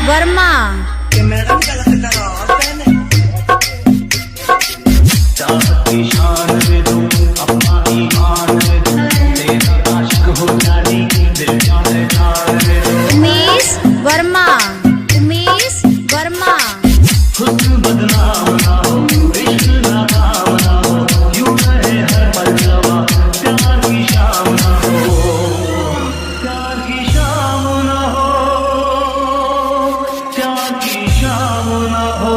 Verma madam गलत करा पहले चाहती शान में दूं अपना ईमान में दूं तेरा आशिक हो जानी दिल जाने जान में दूं उमेश वर्मा उमेश वर्मा हुस्न बदनाम ना हो इश्क नाकाम ना हो यूं रहे हर पल जवां प्यार की शाम ना हो प्यार की शाम ना हो प्यार की शाम ना हो